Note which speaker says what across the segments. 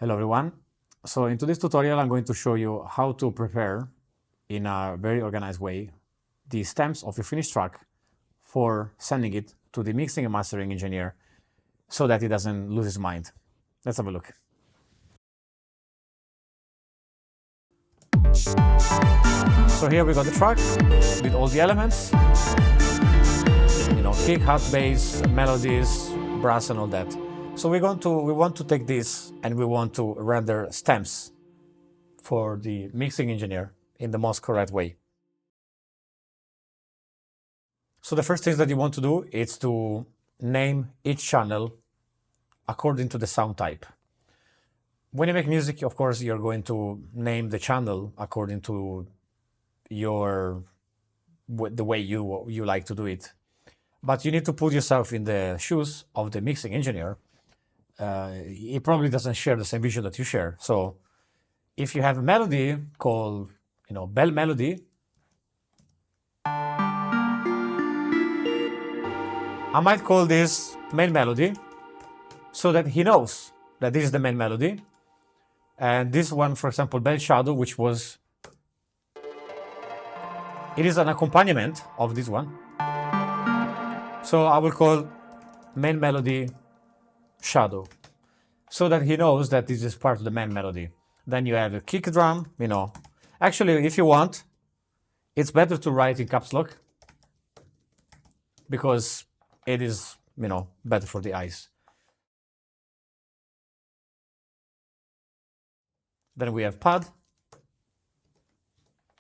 Speaker 1: Hello everyone. So in today's tutorial, I'm going to show you how to prepare in a very organized way the stems of your finished track for sending it to the mixing and mastering engineer so that he doesn't lose his mind. Let's have a look. So here we got the track with all the elements, kick, hat, bass, melodies, brass and all that. So we want to take this and we want to render stems for the mixing engineer in the most correct way. So the first thing that you want to do is to name each channel according to the sound type. When you make music, of course, you're going to name the channel according to the way you like to do it. But you need to put yourself in the shoes of the mixing engineer. He probably doesn't share the same vision that you share. So if you have a melody called, bell melody, I might call this main melody so that he knows that this is the main melody. And this one, for example, bell shadow, it is an accompaniment of this one. So I will call main melody shadow so that he knows that this is part of the main melody. Then you have a kick drum, Actually, if you want, it's better to write in caps lock because it is, better for the eyes. Then we have pad.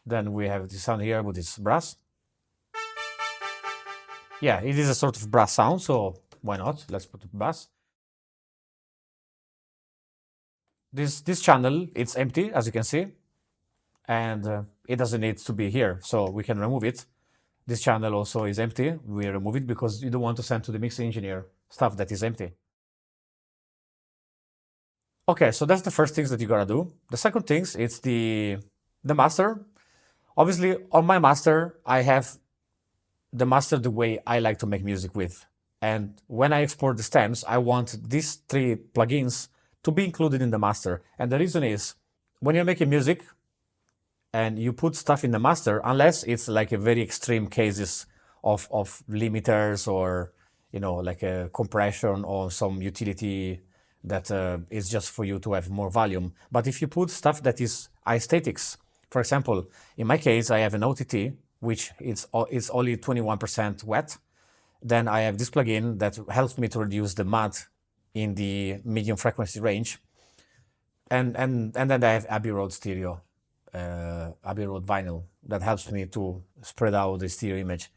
Speaker 1: Then we have the sound here with its brass. Yeah, it is a sort of brass sound, so why not? Let's put the brass. This channel, it's empty, as you can see, and it doesn't need to be here, so we can remove it. This channel also is empty. We remove it because you don't want to send to the mixing engineer stuff that is empty. Okay, so that's the first things that you gotta do. The second things, it's the master. Obviously, on my master, I have the master the way I like to make music with. And when I export the stems, I want these 3 plugins to be included in the master. And the reason is, when you're making music and you put stuff in the master, unless it's like a very extreme cases of limiters or, like a compression or some utility that is just for you to have more volume. But if you put stuff that is aesthetics, for example, in my case, I have an OTT, which is only 21% wet. Then I have this plugin that helps me to reduce the mud in the medium frequency range. And then I have Abbey Road stereo, Abbey Road vinyl that helps me to spread out the stereo image.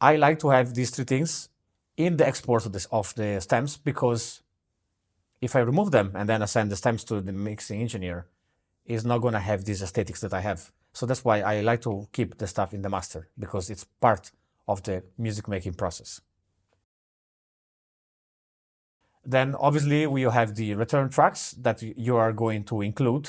Speaker 1: I like to have these 3 things in the export of the stems because if I remove them and then I send the stems to the mixing engineer, it's not going to have these aesthetics that I have. So that's why I like to keep the stuff in the master because it's part of the music making process. Then obviously we have the return tracks that you are going to include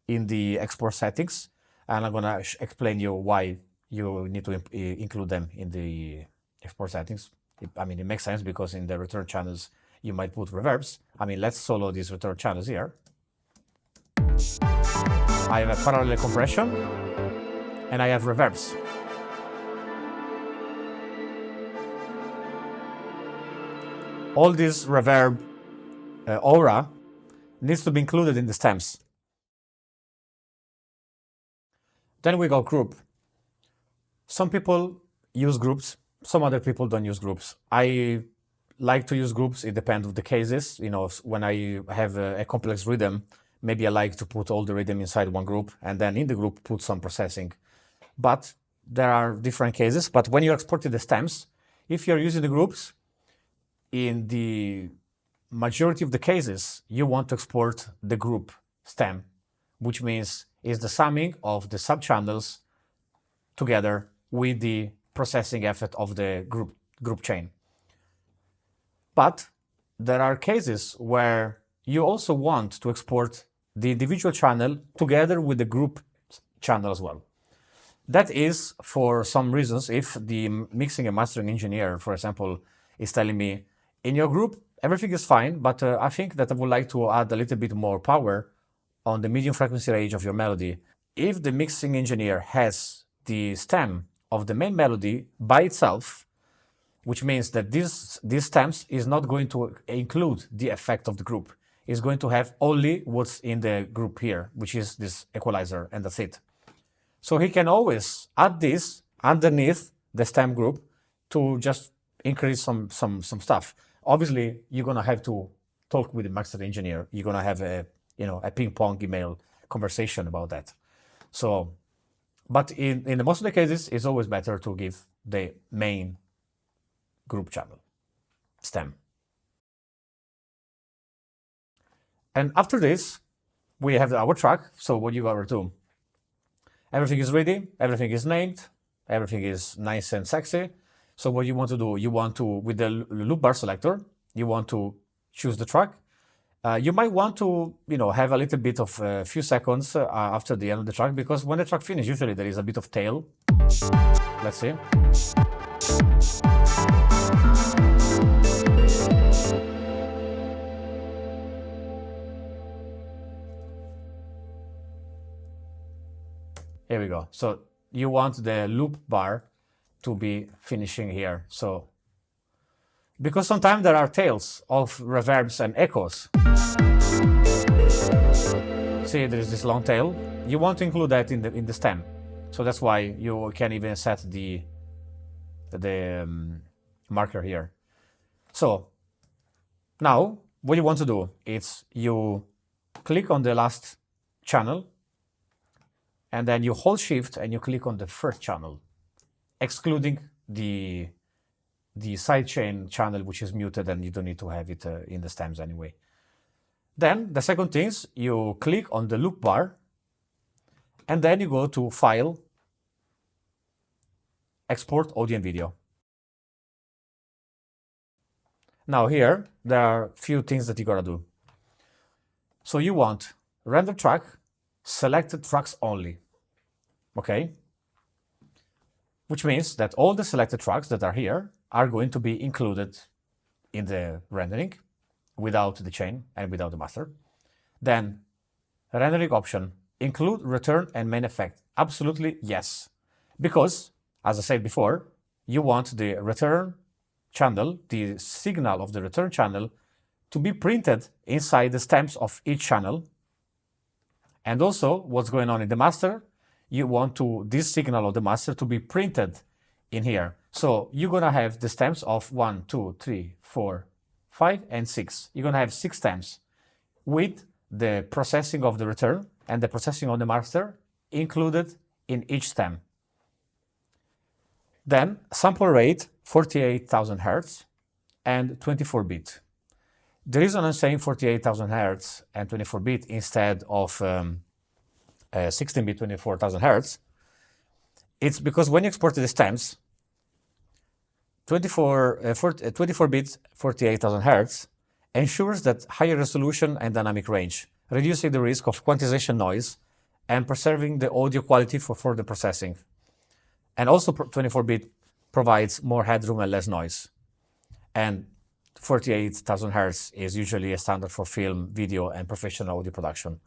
Speaker 1: in the export settings. And I'm going to explain you why you need to include them in the export settings. It makes sense because in the return channels, you might put reverbs. Let's solo these return channels here. I have a parallel compression and I have reverbs. All this reverb aura needs to be included in the stems. Then we go group. Some people use groups, some other people don't use groups. I like to use groups, it depends on the cases. When I have a complex rhythm, maybe I like to put all the rhythm inside one group and then in the group put some processing. But there are different cases. But when you exported the stems, if you're using the groups, in the majority of the cases, you want to export the group stem, which means is the summing of the subchannels together with the processing effort of the group chain. But there are cases where you also want to export the individual channel together with the group channel as well. That is for some reasons if the mixing and mastering engineer, for example, is telling me, in your group, everything is fine, but I think that I would like to add a little bit more power on the medium frequency range of your melody. If the mixing engineer has the stem of the main melody by itself, which means that these stems is not going to include the effect of the group. It's going to have only what's in the group here, which is this equalizer, and that's it. So he can always add this underneath the stem group to just increase some stuff. Obviously, you're gonna have to talk with the master engineer. You're gonna have a ping pong email conversation about that. So, but in the most of the cases, it's always better to give the main group channel stem. And after this, we have our track. So what you gotta do? Everything is ready, everything is named, everything is nice and sexy. So what you want to do, you want to, with the loop bar selector, you want to choose the track. You might want to, have a little bit of a few seconds after the end of the track, because when the track finishes, usually there is a bit of tail. Let's see. Here we go. So you want the loop bar to be finishing here. So, because sometimes there are tails of reverbs and echoes. See, there is this long tail. You want to include that in the stem. So that's why you can even set the marker here. So now what you want to do is you click on the last channel, and then you hold shift and you click on the first channel, excluding the sidechain channel, which is muted, and you don't need to have it in the stems anyway. Then the second thing is you click on the loop bar, and then you go to File, Export Audio and Video. Now here, there are a few things that you gotta do. So you want render track, selected tracks only, okay? Which means that all the selected tracks that are here are going to be included in the rendering without the chain and without the master. Then rendering option, include return and main effect. Absolutely yes. Because, as I said before, you want the return channel, the signal of the return channel, to be printed inside the stems of each channel. And also, what's going on in the master, you want this signal of the master to be printed in here. So you're gonna have the stems of 1, 2, 3, 4, 5, and 6. You're gonna have 6 stems with the processing of the return and the processing of the master included in each stem. Then sample rate 48,000 Hertz and 24-bit. The reason I'm saying 48,000 Hertz and 24-bit instead of 16-bit 24,000 Hertz, it's because when you export the stems, 24-bit 48,000 Hertz ensures that higher resolution and dynamic range, reducing the risk of quantization noise and preserving the audio quality for further processing. And also 24-bit provides more headroom and less noise. And 48,000 Hertz is usually a standard for film, video, and professional audio production.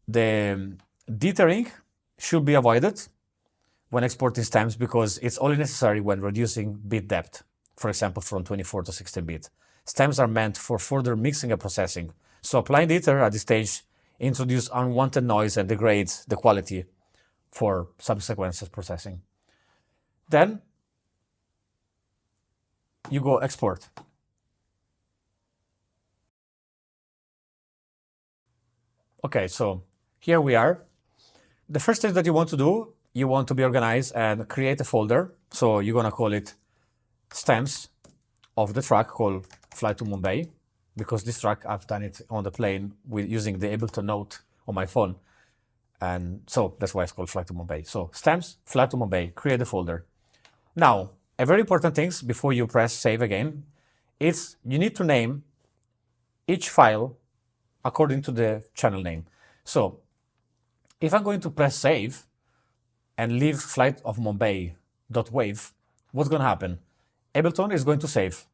Speaker 1: The dithering should be avoided when exporting stems because it's only necessary when reducing bit depth, for example, from 24 to 16-bit. Stems are meant for further mixing and processing. So applying dither at this stage introduces unwanted noise and degrades the quality for subsequent processing. Then you go export. Okay, so here we are. The first thing that you want to do, you want to be organized and create a folder. So you're gonna call it stems of the track called Flight to Mumbai, because this track I've done it on the plane with using the Ableton Note on my phone. And so that's why it's called Flight to Mumbai. So stems, Flight to Mumbai, create a folder. Now, a very important thing before you press save again, is you need to name each file according to the channel name. So if I'm going to press save and leave flight of Mumbai.wave, what's going to happen? Ableton is going to save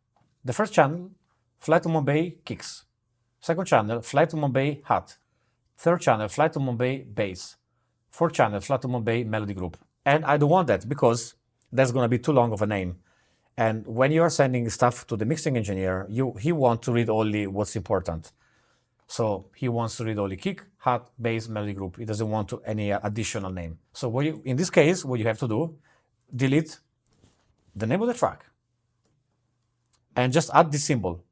Speaker 1: the first channel flight to Mumbai kicks. Second channel, flight to Mumbai hat. Third channel, flight to Mumbai bass. Fourth channel, flight to Mumbai melody group. And I don't want that because that's going to be too long of a name. And when you are sending stuff to the mixing engineer, he wants to read only what's important. So he wants to read only kick, hat, bass, melody group. He doesn't want any additional name. So in this case, what you have to do, delete the name of the track and just add this symbol,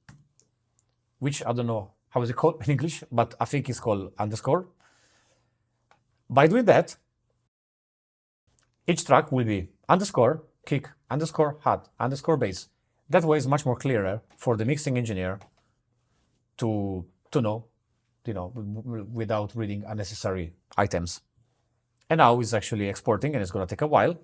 Speaker 1: which I don't know how is it called in English, but I think it's called underscore. By doing that, each track will be underscore, kick, underscore, hat, underscore, bass. That way it's much more clearer for the mixing engineer to know, without reading unnecessary items. And now it's actually exporting and it's going to take a while.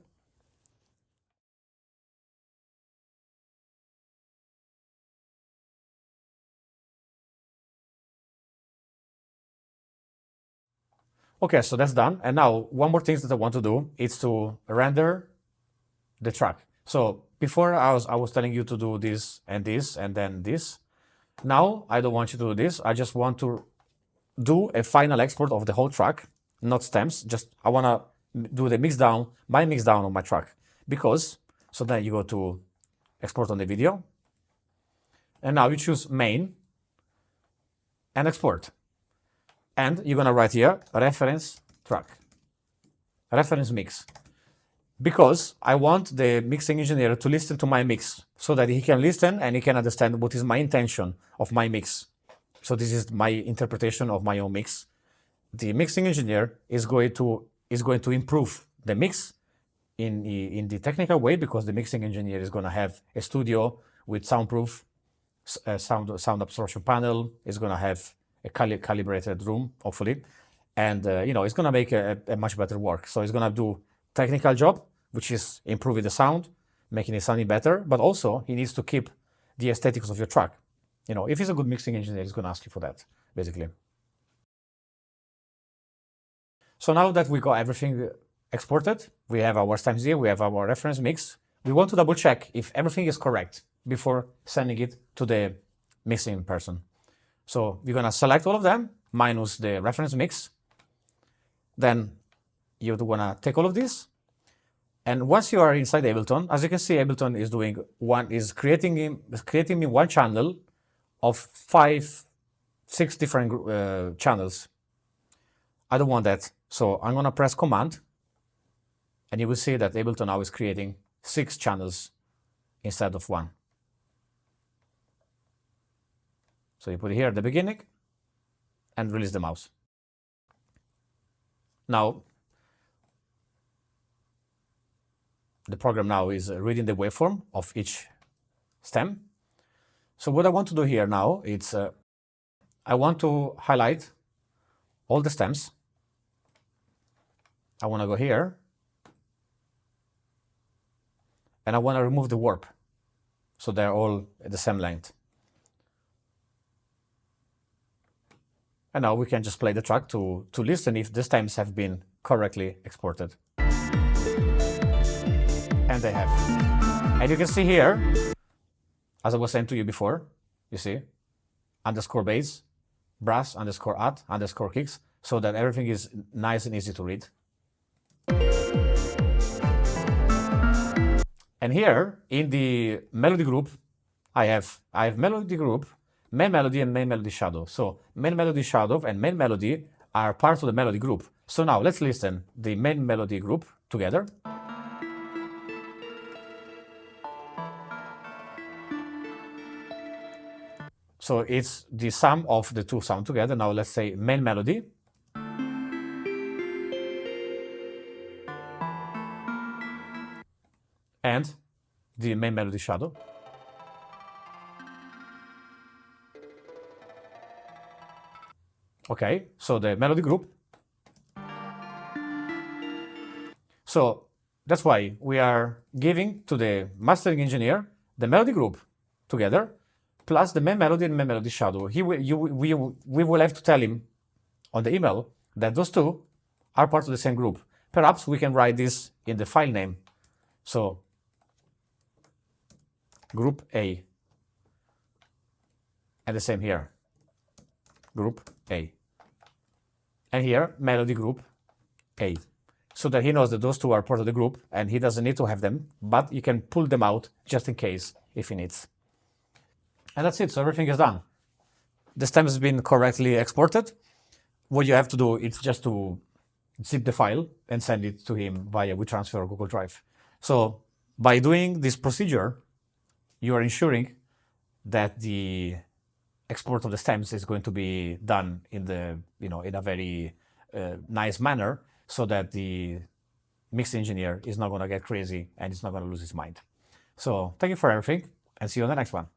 Speaker 1: Okay, so that's done. And now one more thing that I want to do is to render the track. So before I was telling you to do this and then this. Now I don't want you to do this. I just want to do a final export of the whole track, not stems. Just I want to do the my mix down on my track. So then you go to export on the video. And now you choose main and export. And you're going to write here reference track, reference mix. Because I want the mixing engineer to listen to my mix so that he can listen and he can understand what is my intention of my mix. So this is my interpretation of my own mix. The mixing engineer is going to improve the mix in the technical way, because the mixing engineer is going to have a studio with soundproof, sound absorption panel. Is going to have a calibrated room, hopefully, and it's going to make a much better work. So it's going to do technical job, which is improving the sound, making it sounding better, but also he needs to keep the aesthetics of your track. If he's a good mixing engineer, he's going to ask you for that, basically. So now that we got everything exported, we have our stems here, we have our reference mix. We want to double check if everything is correct before sending it to the mixing person. So we're going to select all of them, minus the reference mix. Then you're going to take all of this. And once you are inside Ableton, as you can see, Ableton is creating me one channel of 5, 6 different channels. I don't want that. So I'm going to press Command. And you will see that Ableton now is creating 6 channels instead of 1. So you put it here at the beginning and release the mouse. Now, the program now is reading the waveform of each stem. So what I want to do here now is I want to highlight all the stems. I want to go here and I want to remove the warp so they're all at the same length. And now we can just play the track to listen if the stems have been correctly exported. And they have. And you can see here, as I was saying to you before, you see, underscore bass, brass, underscore at, underscore kicks, so that everything is nice and easy to read. And here in the melody group, I have melody group, main melody and main melody shadow. So main melody shadow and main melody are part of the melody group. So now let's listen the main melody group together. So it's the sum of the two sounds together. Now let's say main melody. And the main melody shadow. Okay, so the melody group. So that's why we are giving to the mastering engineer the melody group together, plus the main melody and main melody shadow. We will have to tell him on the email that those two are part of the same group. Perhaps we can write this in the file name. So group A. And the same here, group A. And here, melody group A. So that he knows that those two are part of the group and he doesn't need to have them, but you can pull them out just in case if he needs. And that's it. So everything is done. The stem has been correctly exported. What you have to do is just to zip the file and send it to him via WeTransfer or Google Drive. So by doing this procedure, you are ensuring that the export of the stems is going to be done in the in a very nice manner, so that the mix engineer is not going to get crazy and is not going to lose his mind. So thank you for everything, and see you on the next one.